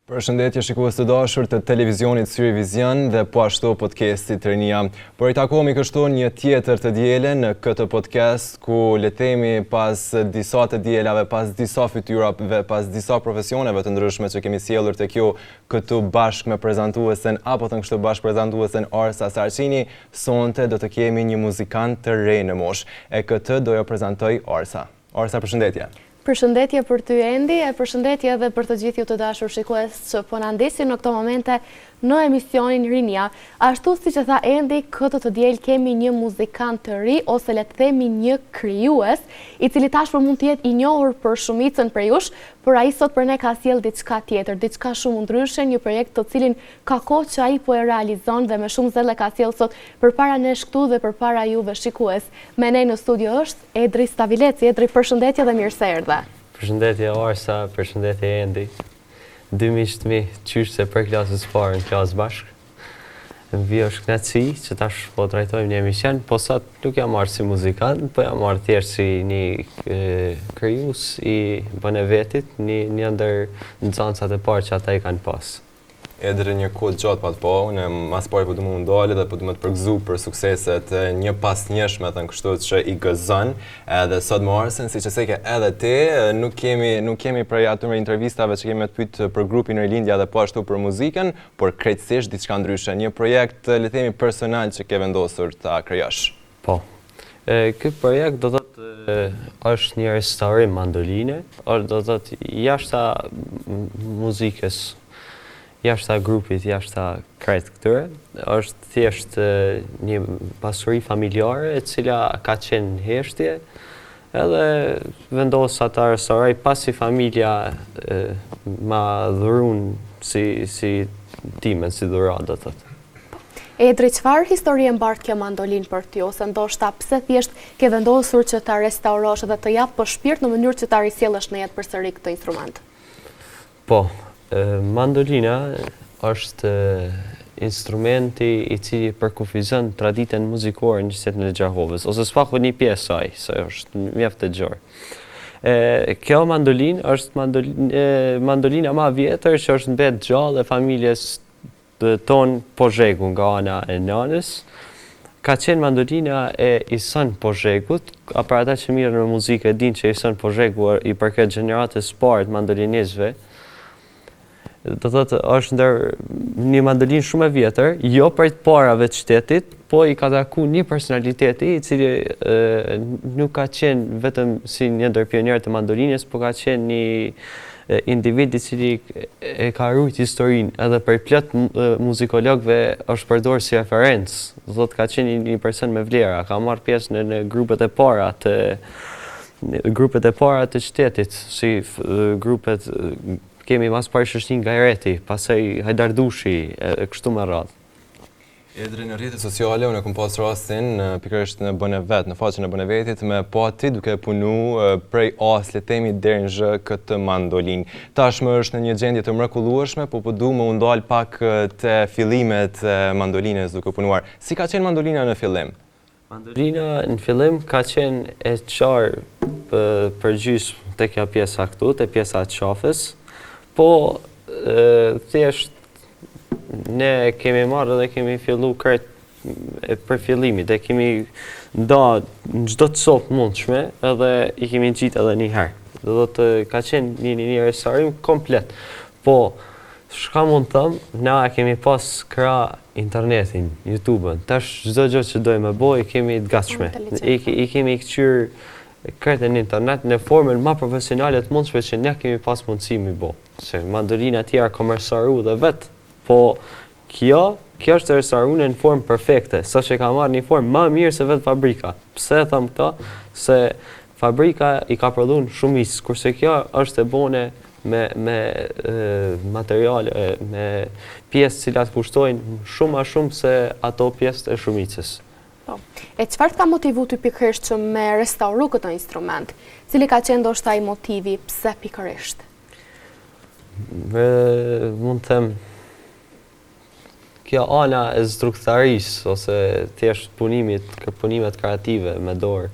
Përshëndetje shikues të dashur të televizionit Syri Vizion dhe po ashtu podcastit Rinia. Por I takohemi kështu një tjetër të diele në këtë podcast ku le të themi pas disa të dielave, pas disa fytyrave, pas disa profesioneve të ndryshme që kemi sjellur tek ju këtu bashkë me prezantuesen apo të kështu bashkë prezantuesen Arsa Sarçini, sonte do të kemi një muzikant të re në moshë. E këtë do ja prezantoj Arsa. Arsa, përshëndetje. Përshëndetje për ty Endi, e përshëndetje edhe për të gjithë ju të dashur shikues që po na ndesin në këto momente në emisionin Rinia. Ashtu siç e tha Endi, këtë të diel kemi një muzikant të ri ose le të themi një krijues, I cili tashmë mund të jetë I njohur për shumicën prej jush, por ai sot për ne ka sjell diçka tjetër, diçka shumë ndryshe, një projekt të cilin ka kohë që ai po e realizon dhe me shumë zell e ka sjell sot përpara nesh këtu dhe përpara juve shikues. Me ne në studio është Edri Stavileci. Edri, përshëndetje dhe mirë se erdhe. Përshëndetje Arsa, përshëndetje Endi. Dy miqtë mi, qysh se për klasës parë në klasë bashkë. Më vi është knatësi që tash po trajtojmë një emision, po sot nuk jam marrë si muzikant, po jam marrë thjesht si një krijues I Bonevetit, një ndër nxënësat e parë që ata I kanë pas. Edri një kohë gjatë pa të po, unë mas pari po du më ndalë dhe po du më të përgëzu për sukseset një pas njëshme thënë kështu që I gëzën, edhe sot më arsen, si që seke edhe ti, nuk kemi prej atyre intervistave që kemi të pytë për grupin Rilindja dhe po ashtu për muzikën, por krejtësisht diçka ndryshe, një projekt le themi personal që ke vendosur ta krijosh. Po. Ky projekt do thotë është një restaurim mandoline, do thotë jashta muzikës, jashta grupit, jashta krejt këtyre, është thjesht një pasuri familjare e cila ka qenë heshtje, edhe vendos ata restauroj pasi familja ma dhurun si timen, si dhurat, do thotë. Edri, çfarë histori e mbart kjo mandolin për ty, ose ndoshta pse thjesht ke vendosur që ta restaurosh dhe të jap shpirt në mënyrë që ta risjellësh në jetë përsëri këtë instrument? Po, mandolina është instrumenti I cili përkufizon traditën muzikore në qytetin e Gjahovës, ose s'paku një pjesë saj, se është mjaft e gjerë. Kjo mandolin është mandolina ma vjetër që është mbet gjallë e familjes tonë Pozhegu nga ana e nanës. Ka qenë mandolina e Ihsan Pozhegut, për ata që mirën me muzikë e din që Ihsan Pozhegu I përket gjeneratës parë të mandolinistëve. Do thotë është ndër një mandolinë shumë e vjetër, jo për të parave të shtetit, po I ka taku një personaliteti I cili nuk ka qenë vetëm si një ndër pionierët të mandolinës, po ka qenë një individ I cili e ka rujt historinë, edhe për plot muzikologëve është përdorur si referencë. Do thotë ka qenë një person me vlera, ka marrë pjesë në grupet e para të shtetit, si grupet kemi mas pari Shështin Gajreti, pastaj Hajdar Dushi, kështu me radhë. Edri, në rrjetet sociale, unë kom pas rastin pikërisht në Bonevet, në faqen e Bonevetit, me pa ti duke punu prej as le themi deri në zh këtë mandolinë. Tashmë është në një gjendje të mrekullueshme, po du më ndal pak te fillimet e mandolinës duke punuar. Si ka qenë mandolina në fillim? Mandolina në fillim ka qenë e qarë përgjysmë te kjo pjesa këtu, te pjesa e qafës. Po, thjesht, ne kemi marrë dhe kemi fillu krejt për fillimit, dhe kemi nda në çdo të sopë mundshme, edhe I kemi gjitë edhe një herë. Do të ka qenë një restaurim komplet. Po, shka mund thëmë, na kemi pas kra internetin, YouTube-ën, tash çdo gjë që dojmë me boj, kemi të gatshme. I kemi këqyrë kretë në internet në formën ma profesionale të mundshme që ne kemi pas mundësi mi bo. Se mandolina tjera komersaru dhe vetë, po kjo është restauruar në formë perfekte, sa që ka marrë një formë ma mirë se vetë fabrika. Pse thëmë këta? Se fabrika I ka prodhuar shumicë, kurse kjo është e bone me materiale, me pjesë cilat kushtojnë shumë a shumë se ato pjesë e shumicës. E çfarë ka motivu ty pikërisht që me restauru këtë instrument? Cili ka qenë ndoshta ai motivi, pse pikërisht? Mund të them kjo ana e zgjuartarisë ose thjesht punimet kreative me dorë.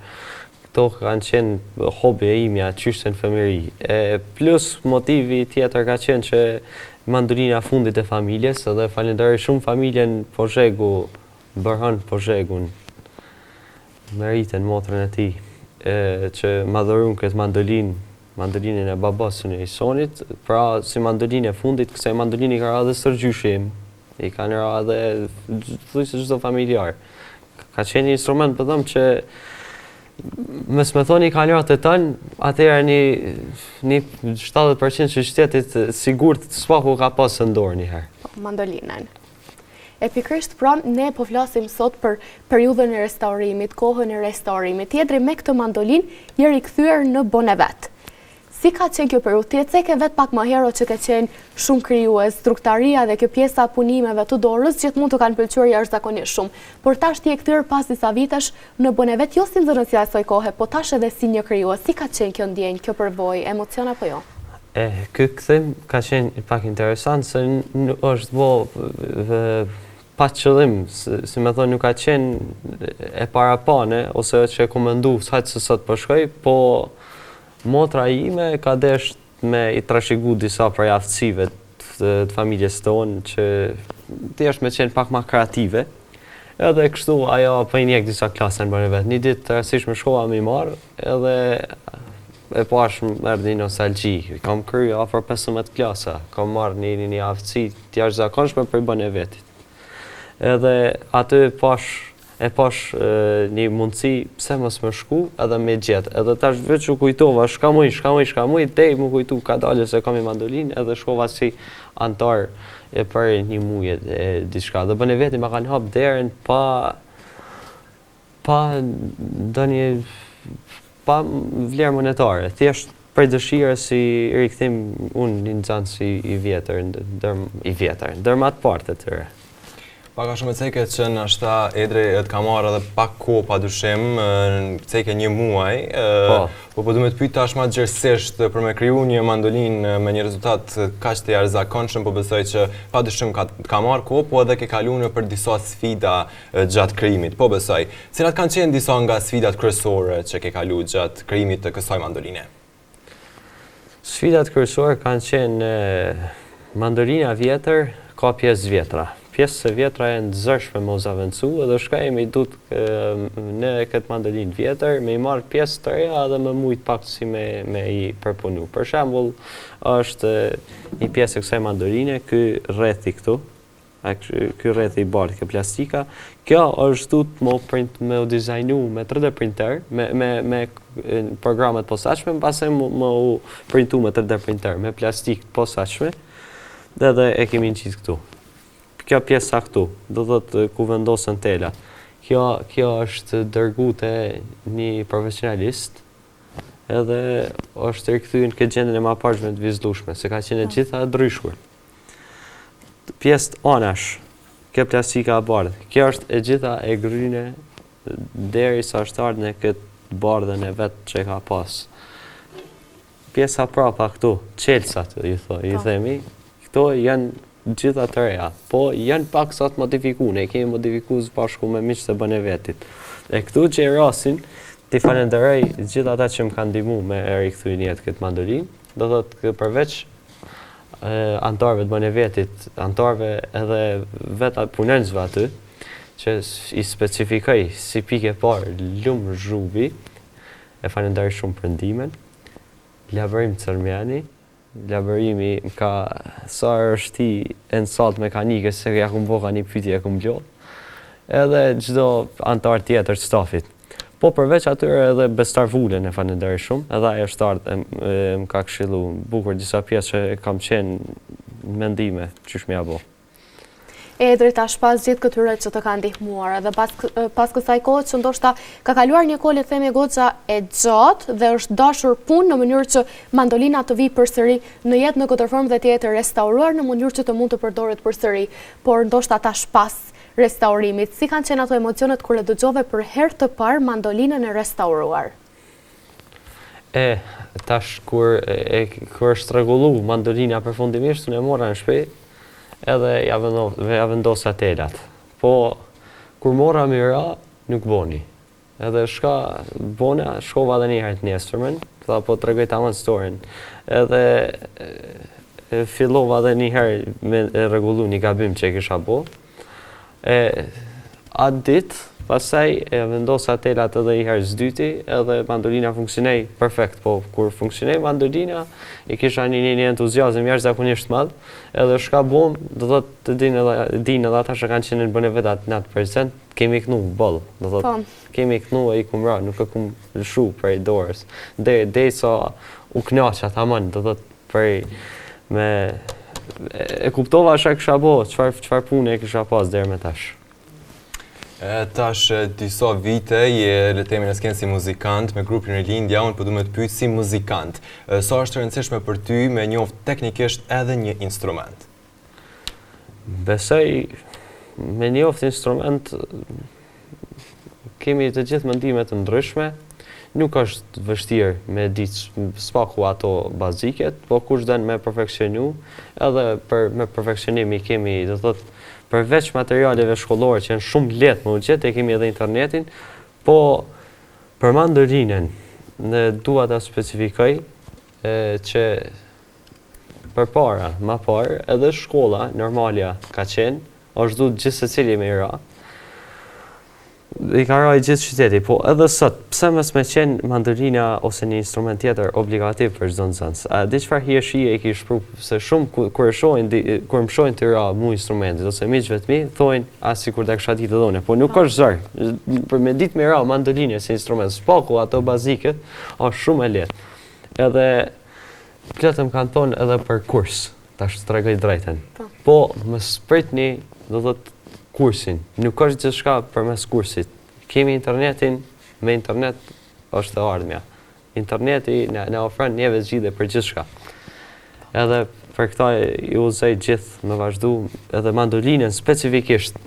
Këto kanë qenë hobi e imja qysh në fëmijëri. Plus motivi tjetër ka qenë që mandolina fundit e familjes, edhe falenderoj shumë familjen Pozhegu, Bërhan Pozhegun, Meritën, motrën e tij, që ma dhurun këtë mandolinën e babasën e Isonit, pra si mandolinë e fundit, kësaj mandolini ka ra dhe sërgjyshim, i kanë ra dhe thuj se çdo familjar. Ka qenë një instrument për thëmë që mes me thoni ka njërat e tanë, atëherë një 70% që shtetit sigurt s'paku ka pasë ndorë njëherë. Mandolinën. E pikërisht pra, ne po flasim sot për periudhën e restaurimit, kohën e restaurimit. Tjetri me këtë mandolinë jeri kthyer në bonevet. Si ka qenë kjo periudhë? Ti e ceke vetë pak më herët që ka qenë shumë krijues, struktaria dhe kjo pjesa punimeve të dorës gjithmonë të kanë pëlqyer jashtëzakonisht shumë. Por tash ti e kthyer pas disa vitesh në bonevet, jo si nxënësja e asaj kohe, po tash edhe si një krijues. Si ka qenë kjo ndjenjë, kjo përvojë, emocion apo jo? Ky kthim ka qenë pak interesant se është bo pa qëllim, si me thonë nuk ka qenë e parapane ose që e ku mendu sa që sot po shkoj, po motra ime ka desht me i trashëgu disa prej aftësive të familjes tonë që thjesht me qenë pak ma kreative. Edhe kështu ajo po i njek disa klasa në bërë vetë. Një ditë të rësishme shkova me i marë edhe e pash më erdi nostalgji. Kam kry afër 15 klasa, kam marrë një aftësi të jashtëzakonshme për i bën e vetit. Edhe aty e pash një mundësi pse mos më shku edhe me gjetë. Edhe tash veç u kujtova, shka muj, dej mu kujtu ka dalë se kam i mandolinë edhe shkova si antar për një muje e diçka. Dhe bën e veti ma kanë hap derën pa vlerë monetare. Thjesht për dëshirë si rikthim unë një nxënës i vjetër, ndër ma të partë të tëre. Paka shumë e ceke që nashta Edri të ka marrë edhe pak kohë pa dyshim, ceke një muaj, po du me të pyet tash ma gjërësisht për me kriju një mandolinë me një rezultat kaq të jashtëzakonshëm, po besoj që pa dyshim ka marrë kohë, po edhe ke kaluar për disa sfida gjatë krijimit, po besoj. Cilat kanë qenë disa nga sfidat kryesore që ke kaluar gjatë krijimit të kësaj mandoline? Sfidat kryesore kanë qenë mandolina vjetër, ka pjesë vjetra. Pjesë e vjetra e nëzërshme me u zavendësu edhe shkajme i dut në këtë mandolinë vjetër me i marrë pjesë të reja edhe me mujtë pak si me i përpunu. Për shembull, është një pjesë e kësaj mandoline, ky rrethi këtu, ky rrethi i bardhë, kjo plastika, kjo është dut me u dizajnu me 3D printer, me programet posaçme, pastaj me u printu me 3D printer, me plastik posaçme, dhe e kemi nqitë këtu. Kjo pjesa këtu, do thotë ku vendosen tela. Kjo është dërgu te një profesionalist, edhe është rikthyer në këtë gjendjen e maparshme të vizhlueshme, se ka qenë gjitha e ndryshuar. Pjesë anash, kjo plastika e bardhë, kjo është e gjitha e gryne derisa është ardhur në këtë bardhën e vet që ka pas. Pjesa prapa këtu, çelësat i themi, këto janë gjitha të reja, po janë pak sa të modifikuar, ne kemi modifikuar bashku me miqtë e banevetit. E këtu që e rasin, ti falenderoj gjithë ata që më kanë ndihmuar me rikthyjen jetë këtë mandolinë, do thotë përveç antarëve të banevetit, antarëve edhe vetë punonjësve aty, që i specifikoj si pikë e parë Lumë Zhubi, e falenderoj shumë për ndihmën, Lavërim Cermiani, Lavërimi ka sa është ti e në saltë mekanike se ja kumë boka një pyetje e kumë gjotë, edhe gjdo antar tjetër të stafit. Po përveç atyre edhe Bestar Vulën e falenderoj shumë, edhe ajo shtartë më ka këshillu bukur disa pjesë që kam qenë mendime qysh me ja bo. Edri tash pas gjithë këtyre që të kanë ndihmuar edhe pas kësaj kohe që ndoshta ka kaluar një kohë le të themi goxha e gjatë dhe është dashur punë në mënyrë që mandolina të vijë përsëri në jetë në këtë formë dhe të jetë restauruar në mënyrë që të mund të përdoret përsëri, por ndoshta tash pas restaurimit, si kanë qenë ato emocionet kur e dëgjove për herë të parë mandolinën e restauruar? Tash kur është rregullu mandolina përfundimisht, unë e mora në shtëpi edhe ja vendosa telat. Po, kur mora mira, nuk boni. Edhe shkova dhe një herë të nesërmen, tha po të regoj tamam storyn. Edhe fillova edhe njëherë me rregullu një gabim që e kisha bo. Atë ditë, pastaj e vendosa telat edhe një herë s'dyti, edhe mandolina funksionej perfekt, po kur funksionej mandolina, i kisha një entuziazëm jashtëzakonisht madh, edhe shka bom, do thotë të dinë edhe ata që kanë qenë në bëne vetat në atë prezent, kemi knu boll, do thotë, kemi knu e i kumra, nuk e kum lëshu prej dorës, dhe sa u knaqja tamam, do thotë prej me e kuptova çfarë kisha bo, çfarë pune e kisha pas deri më tash. Tash disa vite je le themi në skenë si muzikant me grupin Rilindja, unë po du me të pyet si muzikant. Sa është e rëndësishme për ty me njoft teknikisht edhe një instrument? Besoj me njoft instrument kemi të gjithë mendime të ndryshme. Nuk është vështirë me ditë spaku ato baziket, po kush den me perfekcionu, edhe me perfekcionimi kemi, do thotë, përveç materialeve shkollore që janë shumë lehtë më gjetë, e kemi edhe internetin, po për mandolinën ne dua ta specifikoj që përpara, më parë, edhe shkolla normalja ka qenë, është du gjithë secili me i ra. I ka ra i gjithë qyteti, po edhe sot, pse mos me qenë mandolina ose një instrument tjetër obligativ për çdo nxënës? A di çfarë hieshie e ki shpru, se shumë kur më shohin të ra mu instrumentit ose miqve të mi, thojnë as sikur ta kisha ditë dhone, po nuk është zor. Për me ditë me ra mandolinë si instrument, spaku ato bazike, është shumë e lehtë. Edhe plotëm kanë thonë edhe për kurs, tash të tregoj drejtën. Po mos pritni, do thotë kursin, nuk është gjithçka përmes kursit. Kemi internetin, me internet është e ardhmja. Interneti na ofron neve zgjidhje për gjithçka. Edhe për këta i uzoj gjithë me vazhdu, edhe mandolinën specifikisht,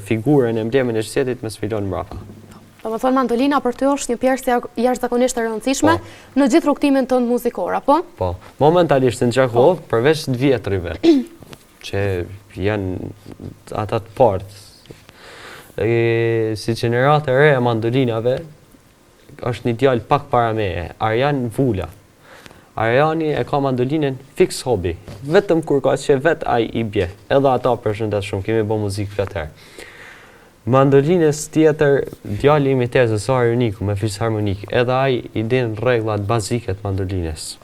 figurën, emblemin e qytetit me sfilon mbrapa. Do të thonë mandolina për ty është një pjesë jashtëzakonisht e rëndësishme në gjithë rrugtimin tënd muzikor, apo? Po. Momentalisht në Gjakovë, përveç të vjetrive, që janë ata të partë. Si gjeneratë e re e mandolinave, është një djalë pak para meje, Arjan Vula. Arjani e ka mandolinën fix hobi, vetëm kur ka që vet ai i bje. Edhe ata përshëndet shumë, kemi bo muzikë plot herë. Mandolinës tjetër, djali imi tezë, Sari Uniku, me fisharmonik, edhe ai i din rregullat bazike të mandolinës.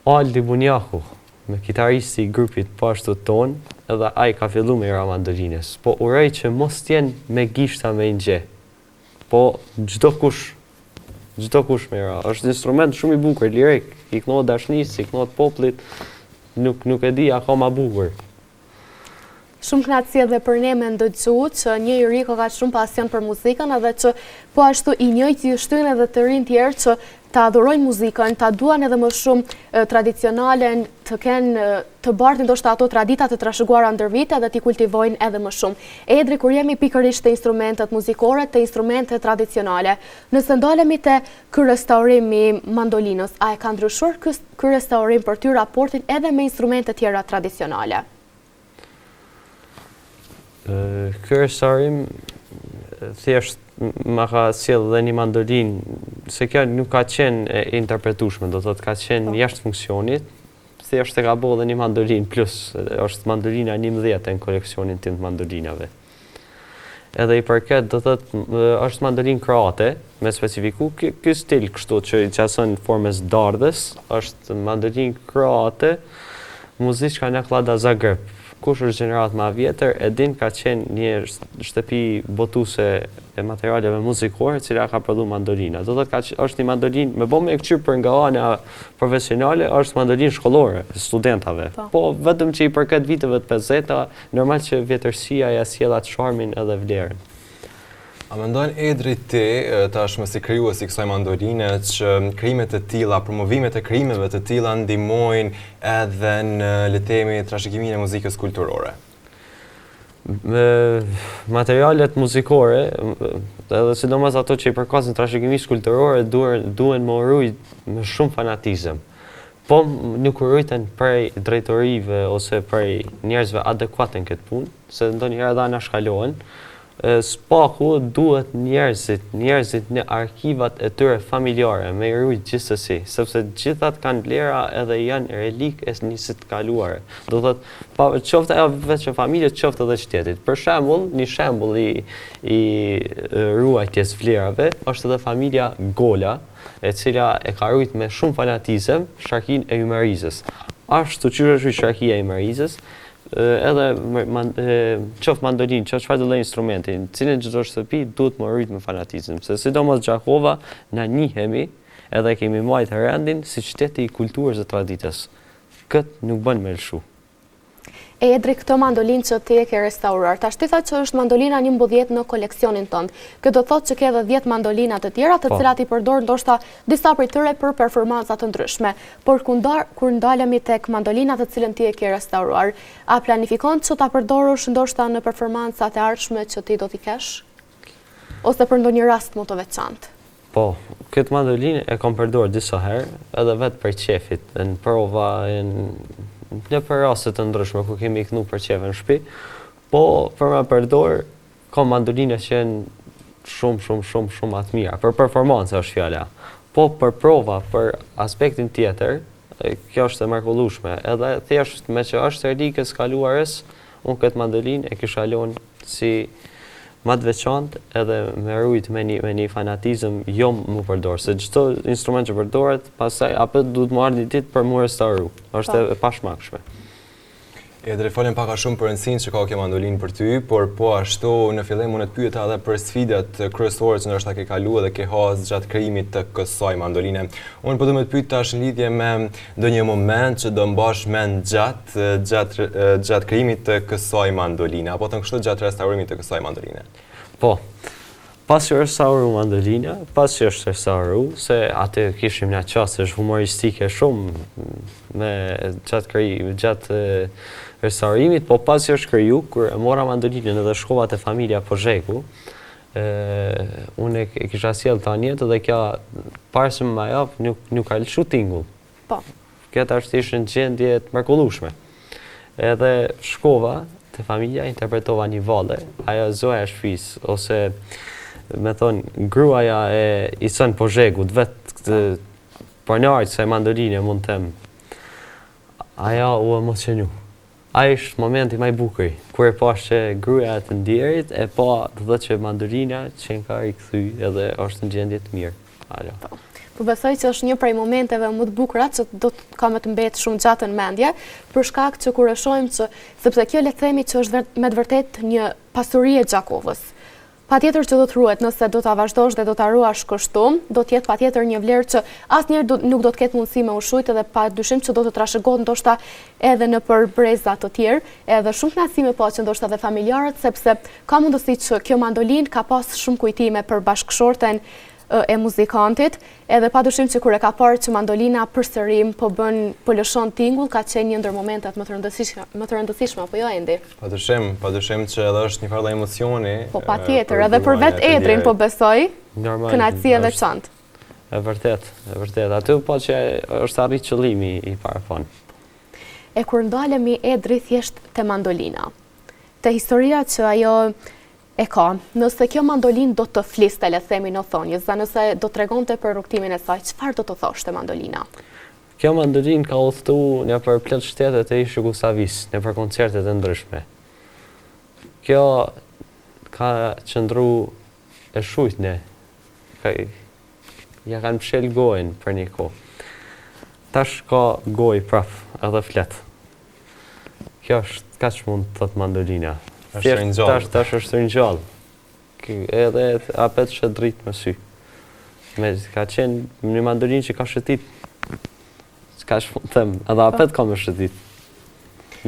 Aldi Bunjaku, me kitaristi i grupit pashtu ton, edhe ai ka fillu me i ra mandolinës. Po urej që mos t'jen me gishta me ngje. Po çdo kush me i ra. Është instrument shumë i bukur, lirik, i knohet dashnisë, i knohet popullit, nuk e di ako ma bukur. Shumë kënaqësi edhe për ne me ndëgju që një i ri ka shumë pasion për muzikën edhe që po ashtu i njëjti ju shtyn edhe të rinj tjerë që ta adhurojnë muzikën, ta duan edhe më shumë tradicionalen, të kenë të bartë ndoshta ato tradita të trashëguara ndër vite dhe t'i kultivojnë edhe më shumë. Edri, kur jemi pikërisht të instrumentet muzikore, të instrumentet tradicionale, nëse ndalemi te ky restaurim i mandolinës, a e ka ndryshuar ky restaurim për ty raportin edhe me instrumentet tjera tradicionale? Ky restaurim thjesht ma ka sjell dhe një mandolinë, se kjo nuk ka qenë e interpretueshme, do thotë ka qenë jashtë funksionit, thjesht e ka bo dhe një mandolinë plus, është mandolina 11 në koleksionin tim të mandolinave. Edhe i përket, do thotë, është mandolinë kroate, me specifiku, ky stil kështu që i qason formës dardhës, është mandolinë kroate, muzikë në Klada Zagreb. Kush është gjenerat ma vjetër, e din ka qenë një shtëpi botuse e materialeve muzikore, cila ka prodhu mandolina. Do të është një mandolinë, me bo me e këqyrë për nga ana profesionale, është mandolinë shkollore, studentave. Po, vetëm që i përket viteve të 50-ta, normal që vjetërsia ja sjellat charmin edhe vlerën. A mendon Edri ti, tashmë si krijuesi i kësaj mandoline, që krijimet e tilla, promovimet e krijimeve të tilla ndihmojnë edhe në le të themi trashëgiminë e muzikës kulturore? Materialet muzikore, edhe sidomos ato që i përkasin trashëgimisë kulturore, duhen më urujt me shumë fanatizëm. Po nuk urujten prej drejtorive ose prej njerëzve adekuate në këtë punë, se ndonjëherë edhe na shkalohen. Spaku duhet njerëzit në arkivat e tyre familjare me rujt gjithsesi, sepse gjithat kanë vlera edhe janë relik e një të kaluare. Do thotë, qoftë ajo veç e familjes, qoftë edhe shtetit. Për shembull, një shembull i ruajtjes vlerave është edhe familja Gola, e cila e ka rujt me shumë fanatizëm sharkinë e Ymerizës. Ashtu që është sharkia e Ymerizës, edhe qoftë mandolinë, qoftë çfarë do lloj instrumenti, cilën çdo shtëpi duhet më rrit me fanatizëm, se sidomos Gjakova na njihemi edhe kemi marrë rendin si qyteti i kulturës dhe traditës. Këtë nuk bën me lshu. Edri, këto mandolinë që ti e ke restauruar, tash ti thotë që është mandolina 11 në koleksionin tënd. Kjo do thotë që ke edhe 10 mandolina të tjera, të cilat i përdor ndoshta disa prej tyre për performanca të ndryshme. Por kur ndalemi tek mandolinat të cilën ti e ke restauruar, a planifikon që ta përdorësh ndoshta në performancat e ardhshme që ti do t'i kesh? Ose për ndonjë rast më të veçantë? Po, këtë mandolinë e kam përdorur disa herë, edhe vetë për qefit, në prova, në për raste të ndryshme ku kemi iknu për qeve në shtëpi, po për me përdor ka mandolina që janë shumë atë mira. Për performancë është fjala. Po për prova, për aspektin tjetër, kjo është e mrekullueshme. Edhe thjesht me që është relikës kaluarës, unë këtë mandolinë e kisha lënë si më të veçantë edhe me rujt me një fanatizëm jo më përdor, se çdo instrument që përdoret, pastaj apet duhet më ardhi ditë për më restauru. Është e pashmakshme. Edri, folem pak a shumë për rëndësinë që ka kjo mandolinë për ty, por po ashtu në fillim unë të pyeta edhe për sfidat kryesore që ndoshta ke kaluar dhe ke hasë gjatë krijimit të kësaj mandoline. Unë po do të pyet tash në lidhje me ndonjë moment që do mbash mend gjatë krijimit të kësaj mandoline, apo të kështu gjatë restaurimit të kësaj mandoline. Po. Pas që restauru mandolina, pas që është restauru, se atë kishim një qasë humoristike shumë me gjatë restaurimit, po pas që është kriju, kur e mora mandolinën edhe shkova te familja Pozheku, unë e kisha sjell tani dhe kjo parë se më jap nuk ka lëshu tingull. Po. Këtë është ishte në gjendje të mrekullueshme. Edhe shkova te familja, interpretova një valle, ajo zoja e shtëpisë, ose me thonë, gruaja e Isan Pozhegut, vetë pronarët se mandolinë mund të them, aja u emocionu. Ai është momenti më i bukur, kur e pash që gruaja të ndjerit, e pa të thotë që mandolina që ka rikthy edhe është në gjendje të mirë. Po besoj që është një prej momenteve më të bukura që do të kam të mbetë shumë gjatë në mendje, për shkak që kur e shohim që, sepse kjo le të themi që është me të vërtet një pasuri e Gjakovës. Patjetër që do të ruhet, nëse do ta vazhdosh dhe do ta ruash kështu, do të jetë patjetër një vlerë që asnjëherë nuk do të ketë mundësi me ushujt, edhe padyshim që do të trashëgohet ndoshta edhe në për breza të tjerë, edhe shumë kënaqësi po që ndoshta dhe familjarët, sepse ka mundësi që kjo mandolinë ka pas shumë kujtime për bashkëshorten e muzikantit, edhe padyshim që kur e ka parë që mandolina përsërim po lëshon tingull, ka qenë një ndër momentet më të rëndësishme, apo jo Endi? Padyshim që edhe është një farë emocioni. Po patjetër, edhe për vetë Edrin po besoj, kënaqësi e veçantë. E vërtet. Aty po që është arrit qëllimi i parafon. E kur ndalemi Edri thjesht te mandolina, te historia që ajo e ka, nëse kjo mandolinë do të fliste, le themi në thonjës, dhe nëse do të tregonte për rrugtimin e saj, çfarë do të thoshte mandolina? Kjo mandolinë ka udhëtu në për plot shtetet e ish Jugosllavisë, në për koncertet e ndryshme. Kjo ka qëndru e shujtne, ja kanë pshel gojën për një kohë. Tash ka gojë praf, edhe flet. Kjo është kaq mund të thotë mandolina. Tash është ringjallë. Edhe apet që dritë më sy. Ka qenë një mandolinë që ka shëtit. S'ka shumë them, edhe apet ka më shëtit.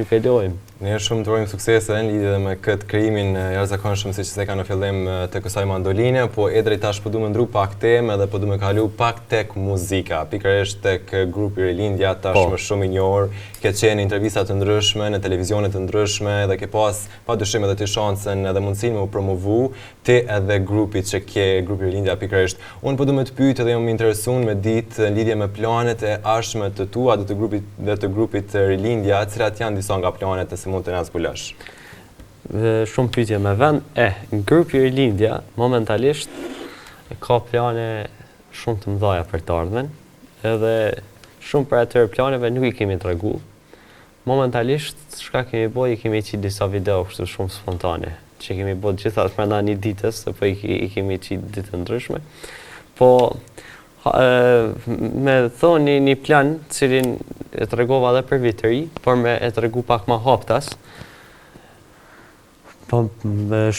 Nuk e lojmë. Ne shumë të urojmë suksese në lidhje me këtë krijimin jashtëzakonshëm siç e ka në fillim të kësaj mandoline, po Edri tash po duam ndru pak temë dhe po duam kalu pak tek muzika, pikërisht tek grupi Rilindja, tash më shumë i njohur, ke qenë intervista të ndryshme në televizione të ndryshme dhe ke pas padyshim edhe ti shansën edhe mundësinë me u promovu ti edhe grupit që ke grupi Rilindja pikërisht. Unë po duam të pyet edhe jam interesuar me ditë në lidhje me planet e ardhshme të tua dhe të grupit Rilindja, cilat janë disa nga planet mund të na zbulash? shumë pyetje me vend. Në grupi Rilindja momentalisht ka plane shumë të mëdha për të ardhmen, edhe shumë për atyre planeve nuk I kemi tregu. Momentalisht, çka kemi bërë, I kemi qitë disa video kështu shumë spontane, që kemi bërë gjithatë brenda një ditës, po I kemi qitë ditë ndryshme. Po me thonë një plan, cilin e tregova edhe për vit të ri, por me e tregu pak më haptas. Po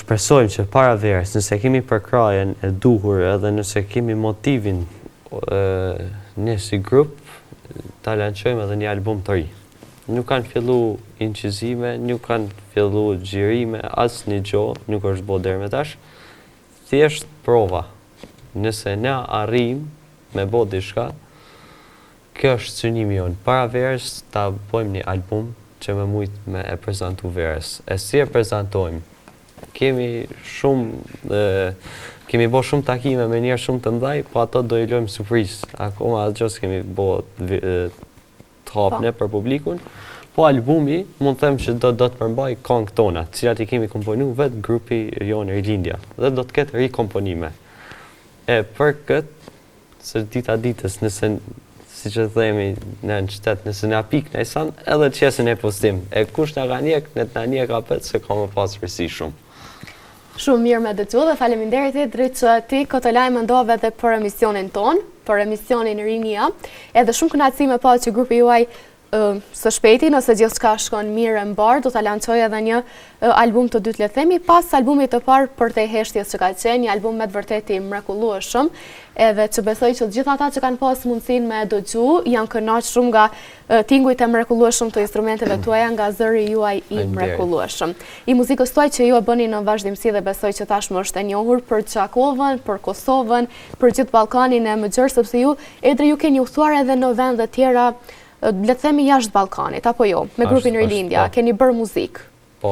shpresojmë që para verës, nëse kemi përkrajen e duhur edhe nëse kemi motivin ne si grup, ta lançojmë edhe një album të ri. Nuk kanë fillu incizime, nuk kanë fillu xhirime, asnjë gjë nuk është bërë deri më tash. Thjesht prova. Nëse na arrijm me bë diçka, kjo është synimi jon. Para verës ta bëjmë një album që me mujt me e prezantu verës. E si e prezantojmë? Kemi bërë shumë takime me njerëz shumë të mëdhej, po ato do I lojmë surprizë. Akoma atë gjë kemi bërë të hapne për publikun. Po albumi, mund të them që do të përmbaj këngët tona, të cilat I kemi komponuar vetë grupi jonë Rilindja, dhe do të ketë rikomponime. Për këtë, se dita ditës, nëse, siç e themi në qytet, nëse na pik në san, edhe qesin e postim. Kush na ka njek, ne na njek apet se ka më pas rësi shumë. Shumë mirë me dëgju dhe faleminderit drejt që ti këtë lajm ndove edhe për emisionin ton, për emisionin Rinia, edhe shumë kënaqësi me pa që grupi juaj së shpejti, nëse gjithçka shkon mirë e mbar, do ta lançojë edhe një album të dytë, le të themi, pas albumit të parë për te heshtjes që ka qenë, një album me të vërtetë I mrekullueshëm, edhe që besoj që të gjithë ata që kanë pas mundësinë me dëgju, janë kënaqur shumë nga tingujt e mrekullueshëm të instrumenteve tuaja, nga zëri juaj I mrekullueshëm. I muzikës tuaj që ju e bëni në vazhdimsi dhe besoj që tashmë është e njohur për Çakovën, për Kosovën, për gjithë Ballkanin e Mëgjer, sepse ju ju keni udhëtuar edhe në vende tjera, le të themi jashtë Ballkanit, apo jo, me grupin Rilindja, keni bërë muzikë? Po,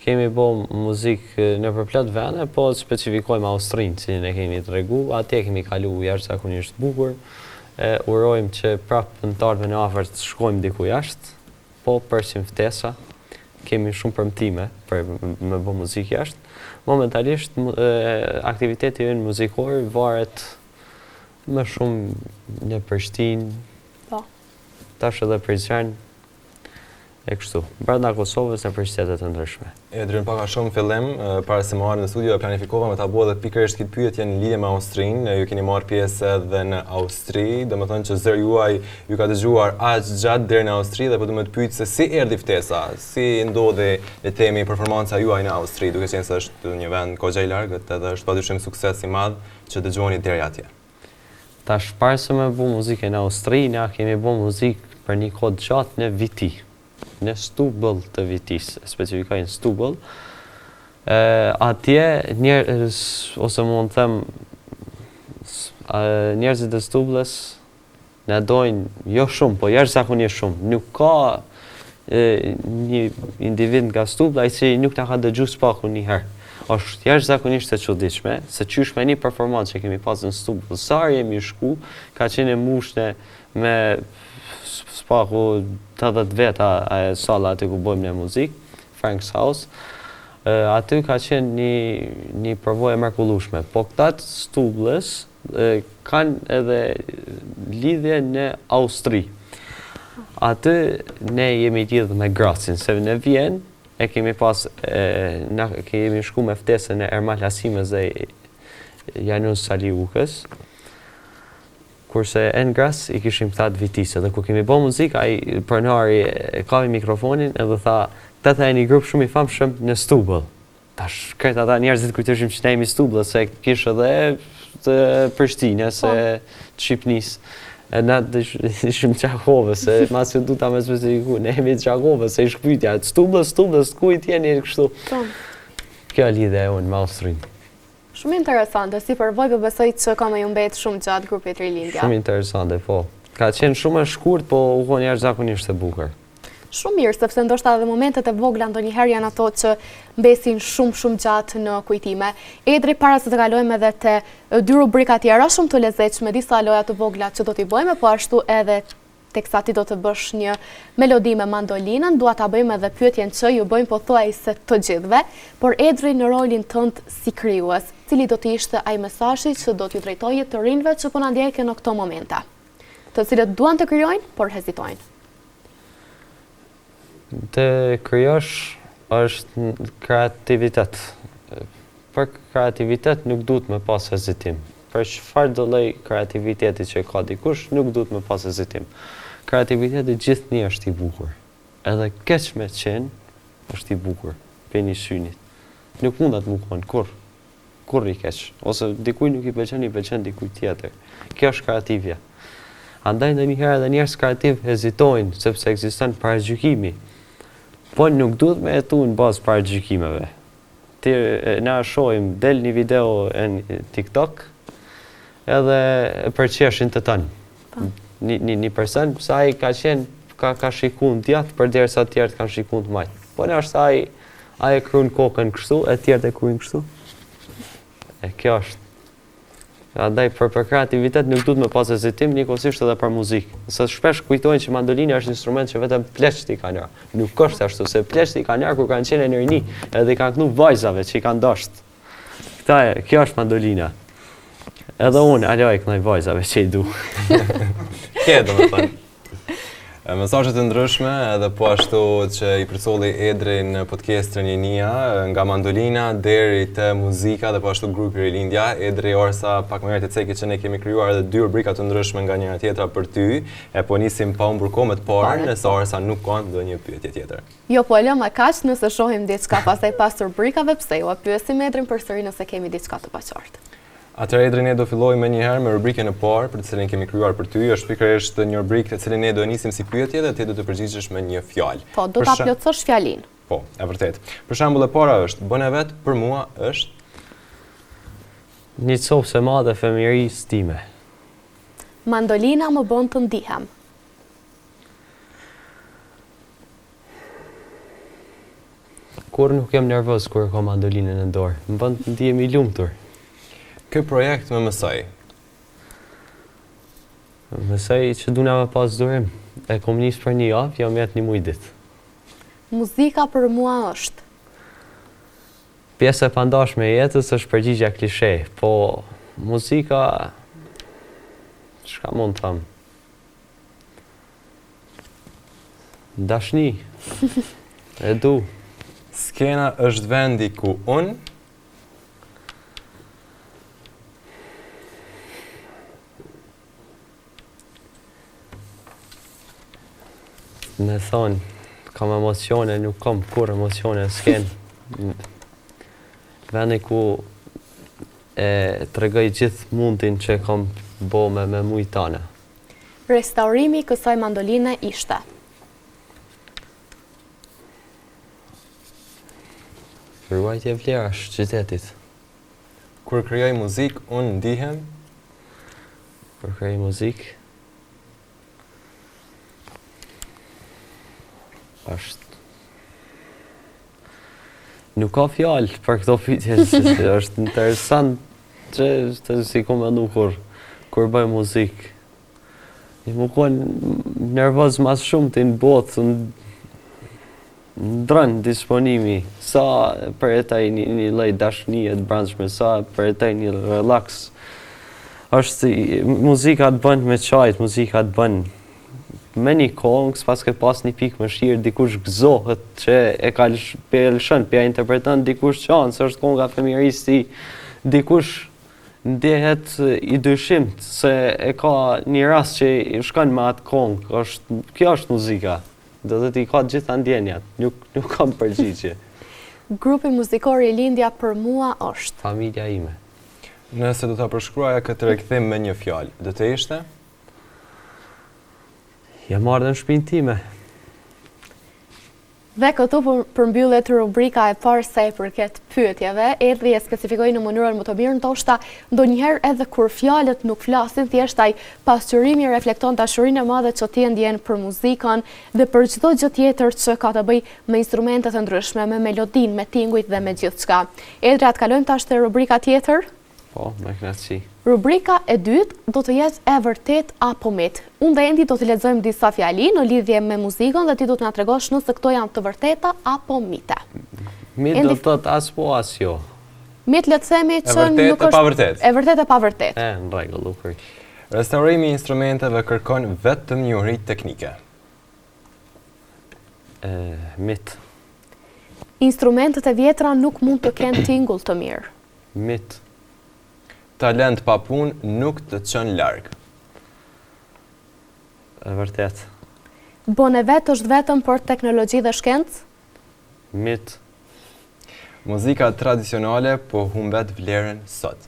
kemi bërë muzikë në përplot vende, po specifikojmë Austrinë, cilin e kemi tregu, atje kemi kalu jashtëzakonisht bukur, urojmë që prapë në të ardhmen e afërt të shkojmë diku jashtë, po përsim ftesa, kemi shumë përmtime për me bërë muzikë jashtë. Momentalisht, aktiviteti ynë muzikor varet më shumë në Prishtinë, tash edhe Prizren e kështu. Brenda Kosovës e për qytetet të ndryshme. Edrin, pak a shumë fillim, para se më marrë në studio, planifikova me ta bëu edhe pikërisht këtë pyetje në lidhje me Austrinë. Ju keni marrë pjesë edhe në Austri, domethënë që zëri juaj ju ka dëgjuar aq gjatë deri në Austri dhe po do më të pyet se si erdhi ftesa, si ndodhi le të themi performanca juaj në Austri, duke qenë se është një vend goxha I largët edhe është padyshim sukses I madh që dëgjoni deri atje. Tash para se me bu muzikë në Austri, na kemi bu muzikë për një kohë gjatë në Viti, në Stubbël të Vitis, specifikoj në Stubbël. Atje njerëz, ose mund të them, njerëzit e Stubbëlës na dojnë jo shumë, po jashtëzakonisht shumë. Nuk ka një individ nga Stubbëla I cili nuk na ka dëgjuar spaku një herë. Është jashtëzakonisht e çuditshme, se qysh me një performancë që kemi pas në Stubbël, sa jemi shku, ka qenë mushne me spaku 80 veta e salla aty ku bëjmë në muzikë, Frank's House. Aty ka qenë një përvojë e mrekullueshme. Po këta të Stubbëlës kanë edhe lidhje në Austri. Aty ne jemi lidhur me Gracin, se në Vjenë e kemi pas, kemi shku me ftesën e Ermal Hasimës dhe Janus Saliukës, kurse në Gras I kishim këta të Vitisë, dhe ku kemi bo muzikë, ai pronari kavi mikrofonin edhe tha, këta e një grup shumë I famshëm në Stubbël. Tash, kretë ata njerëzit ku të ishim që ne jemi Stubbël, se kishë edhe të Prishtinës, se të Shqipnisë. E na ishim Çakovës, se mas ju du ta me specifiku, ne jemi Çakovës, se ish pyetja, Stubbëlës, ku I tjeni kështu? Kjo lidhe e unë me Austrinë. Shumë interesante, si përvojë besoj që ka me ju mbet shumë gjatë grupit Rilindja. Shumë interesante, po. Ka qenë shumë e shkurt, po u konë jashtëzakonisht e bukur. Shumë mirë, sepse ndoshta edhe momentet e vogla ndonjëherë janë ato që mbesin shumë gjatë në kujtime. Edri, para se të kalojmë edhe te dy rubrika tjera shumë të lezetshme, disa loja të vogla që do t'i bëjmë, po ashtu edhe teksa ti do të bësh një melodi me mandolinën, dua ta bëjmë edhe pyetjen që ju bëjmë pothuajse të gjithëve, por Edri në rolin tënd si krijues, cili do të ishte ai mesazhi që do t'ju drejtoje të rinjve që po na ndjekin në këto momente, të cilët duan të krijojnë, por hezitojnë? Të krijosh është kreativitet. Për kreativitet nuk duhet me pas hezitim. Për çfarë do lloj kreativiteti që ka dikush, nuk duhet me pas hezitim. Kreativiteti gjithnjë është i bukur. Edhe keq me qenë është i bukur, për një synit. Nuk mundet më konë kur i keq. Ose dikuj nuk i pëlqen dikuj tjetër. Kjo është kreativja. Andaj ndonjëherë edhe njerëz kreativ hezitojnë sepse ekziston paragjykimi. Po nuk duhet me jetu në bazë paragjykimeve. Na shohim del një video në TikTok edhe e përqeshin të tënë. Një person, sa ai ka qenë, ka shikun djatë, përderisa të tjerët kanë shikun të majtë. Po në është ai e kryen kokën kështu, e tjerët e kryen kështu. E kjo është. Andaj për kreativitet nuk duhet me pas hezitim, njëkohësisht edhe për muzikë. Se shpesh kujtojnë që mandolina është instrument që vetëm pleqët i ka njarë. Nuk është ashtu, se pleqët i ka njarë kur kanë qenë në rini, edhe i kanë knu vajzave që i kanë dasht. Kjo është mandolina. Edhe unë, alo i kënaj vajzave që i du. Kje, do me thënë. Mesazhe të ndryshme edhe po ashtu që i përcolli Edri në podcastin Rinia, nga mandolina deri te muzika dhe po ashtu grupi Rilindja. Edri, orsa pak më herët e ceki që ne kemi krijuar edhe 2 rubrika të ndryshme nga njëra tjetra për ty, e po nisim pa humbur kohë me të parën, nëse orsa nuk ka ndonjë pyetje tjetër. Jo, po lëm kaq, nëse shohim diçka pastaj pas rubrikave, pse ju pyesim Edrin përsëri nëse kemi diçka të paqartë. Atëherë Edri, ne do fillojmë njëherë me rubrikën e parë, për të cilën kemi krijuar për ty. Është pikërisht një rubrikë të cilën ne do nisim si pyetje dhe ti do të përgjigjesh me një fjalë. Po, do ta plotësosh fjalinë. Po, e vërtet. Për shembull, e para është, bën e vet për mua është një copë e madhe fëmijërisë time. Mandolina më bën të ndihem. Kur nuk jam nervoz kur kam mandolinën në dorë, më bën të ndihem i lumtur. Ky projekt më mësoi. Mësoj që duna me pas durim. E kom nis për një javë, jam jetë një muj ditë. Muzika për mua është? Pjesë e pandashme e jetës është përgjigja klishe, po muzika, çka mund të them? Dashni. E du. Skena është vendi ku unë me thonë, kam emocione, nuk kam kur emocione s'ken. Vendi ku e tregoj gjithë mundin që kam bo me mujtane. Restaurimi kësaj mandoline ishte? Ruajtje vlerash qytetit. Kur krijoj muzikë, unë ndihem. Kur krijoj muzikë, është... Nuk ka fjalë për këto pyetje, është interesant që si ku mendu kur bëj muzikë. Më konë nervoz mas shumë të në botë, në drënë disponimi, sa përjetaj një lej dashnie të brendshme, sa përjetaj një relax. Është muzika të bën me qajt, muzika të bën me një kongë, pas ke pas një pikë më shirë, dikush gëzohet që e ka lëshën, pja interpreton, dikush qanë, se është konga fëmijërisë, dikush ndjehet i dyshimt, se e ka një rast që i shkon me atë kongë, kjo është muzika, do të t'i ka gjitha ndjenjat, nuk kam përgjigje. Grupi muzikor Rilindja për mua është? Familja ime. Nëse do ta përshkruaja këtë rikthim me një fjalë, do të ishte? Jam ardhur në shtëpinë time. Dhe këtu përmbyllet rubrika e parë sa i përket pyetjeve. Edri e specifikoi në mënyrën më të mirë, ndoshta ndonjëherë edhe kur fjalët nuk flasin, thjesht ai pasqyrimi reflekton dashurinë e madhe që ti ndjen për muzikën dhe për çdo gjë tjetër që ka të bëjë me instrumente të ndryshme, me melodinë, me tingujt dhe me gjithçka. Edri, atë kalojmë tash te rubrika tjetër. Po, me kënaqësi. Rubrika e dytë do të jetë e vërtet apo mit. Unë dhe Endi do të lexojmë disa fjali në lidhje me muzikën dhe ti do të na tregosh nëse këto janë të vërteta apo mite. Mit do të thotë as po as jo. Mit le të themi që nuk e është pa vërtet. e vërtet e pa vërtet. Në rregull, u kryq. Restaurimi i instrumenteve kërkon vetëm njohuri teknike. Mit. Instrumentet e vjetra nuk mund të kenë tingull të mirë. Mit. Talent pa punë nuk të çon larg. E vërtet. Bone vetë është vetëm për teknologji dhe shkencë. Mit. Muzika tradicionale po humbet vlerën sot.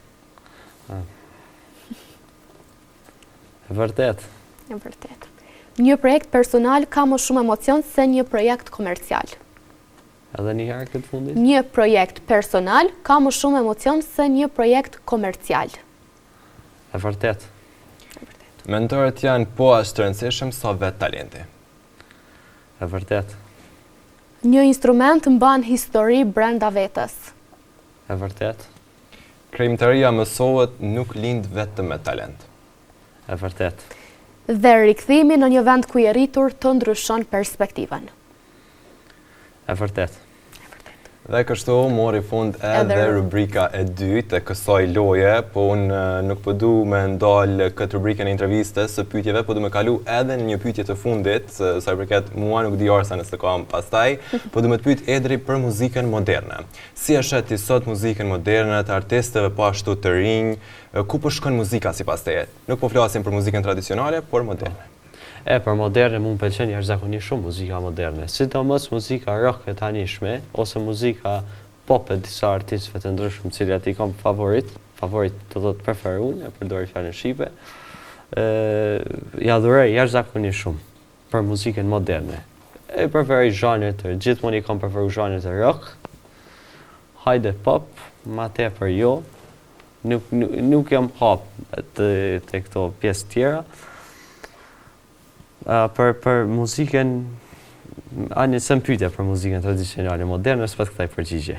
E vërtet. E vërtet. Një projekt personal ka më shumë emocion se një projekt komercial. Edhe një herë këtë fundit? Një projekt personal ka më shumë emocion se një projekt komercial. E vërtet. Mentorët janë po as të rëndësishëm sa vetë talenti. E vërtet. Një instrument mban histori brenda vetës. E vërtet. Krijimtaria mësohet nuk lind vetëm me talent. E vërtet. Dhe rikthimi në një vend ku je rritur të ndryshon perspektivën. E vërtet. Dhe kështu mori fund edhe rubrika e dytë e kësaj loje, po unë nuk po du me ndal këtë rubrikën e intervistës së pyetjeve, po du me kalu edhe në një pyetje të fundit, sa i përket mua nuk di Arsa nëse kam pastaj, po du me të pyet Edri për muzikën moderne. Si e shet ti sot muzikën moderne të artistëve po ashtu të rinj, ku po shkon muzika sipas teje? Nuk po flasim për muzikën tradicionale, por moderne. Për moderne mu më pëlqen jashtëzakonisht shumë muzika moderne. Sidomos muzika rock e tanishme, ose muzika pop e disa artistëve të ndryshëm, cilat i kam favorit të do të preferu, e përdori fjalën shqipe. Ja dhurej jashtëzakonisht shumë për muzikën moderne. E preferoj zhanret të gjithmonë i kam preferu zhanret e rock. Hajde pop, ma tepër jo. Nuk jam hap të këto pjesë tjera. Për muzikën, anë se më pyetja për muzikën tradicionale moderne, s'pat këtaj përgjigje.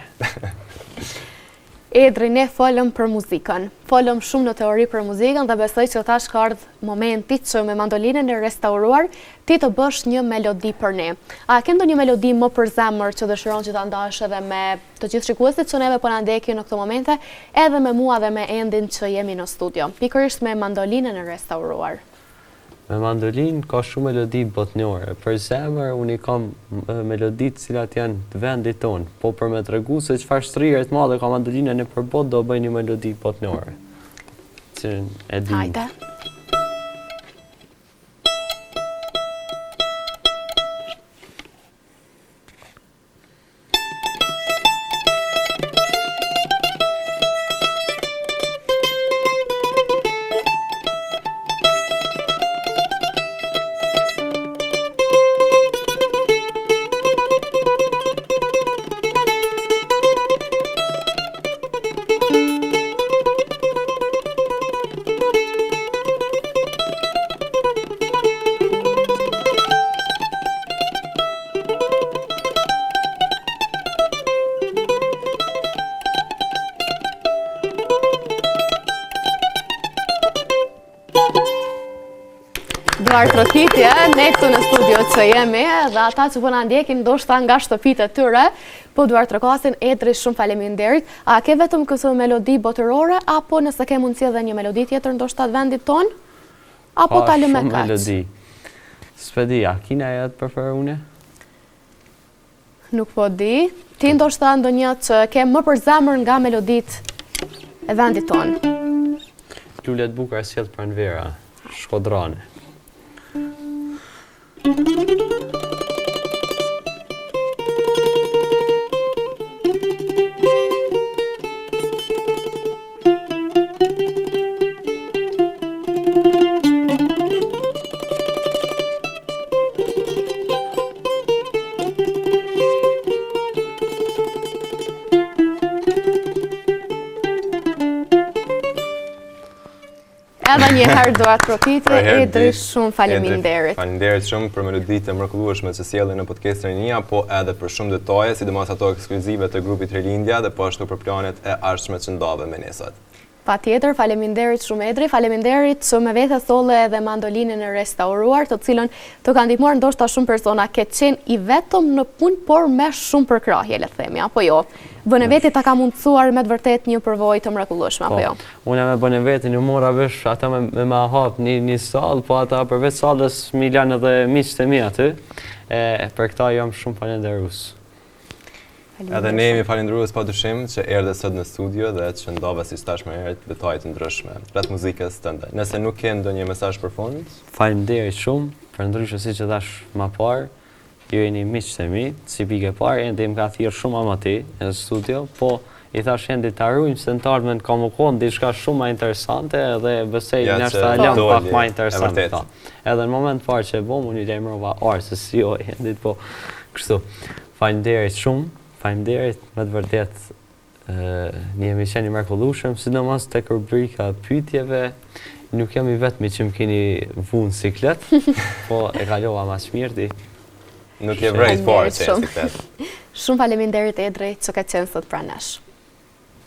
Edri, ne folëm për muzikën. Folëm shumë në teori për muzikën dhe besoj që tash ka ardhur momenti që me mandolinën e restauruar ti të bësh një melodi për ne. A ke ndonjë melodi më për zemër që dëshiron që ta ndash edhe me të gjithë shikuesit që neve po na ndjekin në këto momente, edhe me mua dhe me Endin që jemi në studio, pikërisht me mandolinën e restauruar? Me mandolin ka shumë melodi botnore. Për zemër, unë i kam melodit cilat janë të vendit tonë. Po për me të regu se çfarë shtrirë të madhe ka mandolinën e për bot, do bëj një melodi botnore. Cilën e di. Hajde. Duart Rokitje, ne këtu në studio që jemi, dhe ata që po na ndjekin ndoshta nga shtëpitë e tyre, po Duart Rokasin, Edri, shumë faleminderit. A ke vetëm këtë melodi botërore, apo nëse ke mundësi edhe një melodi tjetër ndoshta të vendit ton? Apo ta lëmë kaq? Melodi. S'pedi, a kina e të preferune? Nuk po di. Ti ndoshta ndonjë që ke më për zemër nga melodit e vendit ton? Lulet bukura sjell pranvera, Shkodrane. Edhe një herë Duart Rokitje, Edri, shumë faleminderit. Faleminderit shumë për meloditë e mrekullueshme që sjellin në podcastin e Nia, po edhe për shumë detaje, sidomos ato ekskluzive të grupit Rilindja dhe po ashtu për planet e ardhshme që ndave me ne sot. Pa tjetër, faleminderit shumë Edri, faleminderit që me vete thole edhe mandolinën e restauruar, të cilën të kanë ndihmuar ndoshta shumë persona ke qenë i vetëm në punë, por me shumë përkrahje, le të themi, apo jo? Bënë veti ta ka mundësuar me të vërtet një përvojë të mrekullueshme, apo jo? Unë me bënë veti një mora vesh ata me ma hap një sallë, po ata përveç sallës mi lanë edhe miqtë e mi aty, për këta jam shumë falenderues. Edhe ne jemi falendërues padyshim që erdhe sot në studio dhe që ndove si thash më herët detaje të ndryshme rreth muzikës tënde. Nëse nuk ke ndonjë mesazh për fund, faleminderit shumë, përndryshe siç e thash më parë, ju jeni miqtë e mi, si pikë e parë, ende më ka thirrë shumë amati në studio, po i thash ende ta ruajmë se në të ardhmen ka më konë diçka shumë më interesante edhe besoj nështë lëm pak më interesante. Edhe në moment parë që e bom, unë i lajmërova se si jo endit, po kështu. Faleminderit shumë. Faleminderit, me të vërtet një emision i mrekullueshëm, sidomos tek rubrika pyetjeve. Nuk jam i vetmi që më keni vunë siklet, po e kalova mas mirë. Nuk e vrejt fare që e siklet. Shumë faleminderit Edri që ka qenë sot pranë nesh.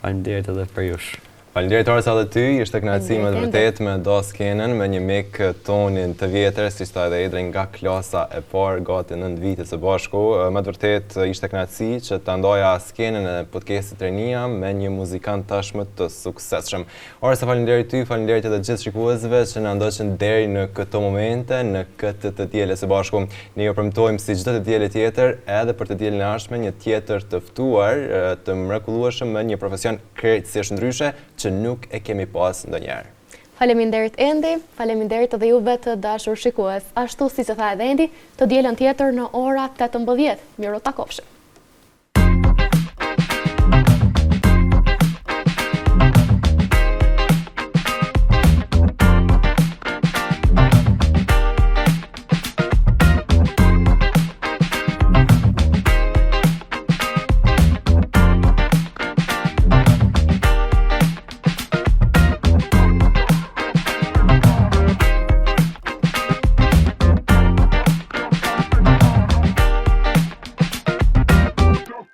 Faleminderit edhe për jush. Faleminderit Arsa dhe ty, ishte kënaqësi me të vërtet me Das Kenen, me një mik tonin të vjetër, siç tha edhe Edri, nga klasa e parë gati 9 vite së bashku. Me të vërtet ishte kënaqësi që ta ndoja skenën e podcastit Rinia me një muzikant tashmë të suksesshëm. Arsa, faleminderit ty, faleminderit edhe gjithë shikuesve që na ndoqën deri në këto momente, në këtë të dielën së bashku. Ne ju premtojmë si çdo të dielë tjetër, edhe për të dielën e ardhshme, një tjetër të ftuar, të mrekullueshëm me një profesion krejtësisht ndryshe që nuk e kemi pas ndonjëherë. Faleminderit Endi, faleminderit edhe juve të dashur shikues. Ashtu siç e tha edhe Endi, të dielën tjetër në ora 18. Miru takofshim.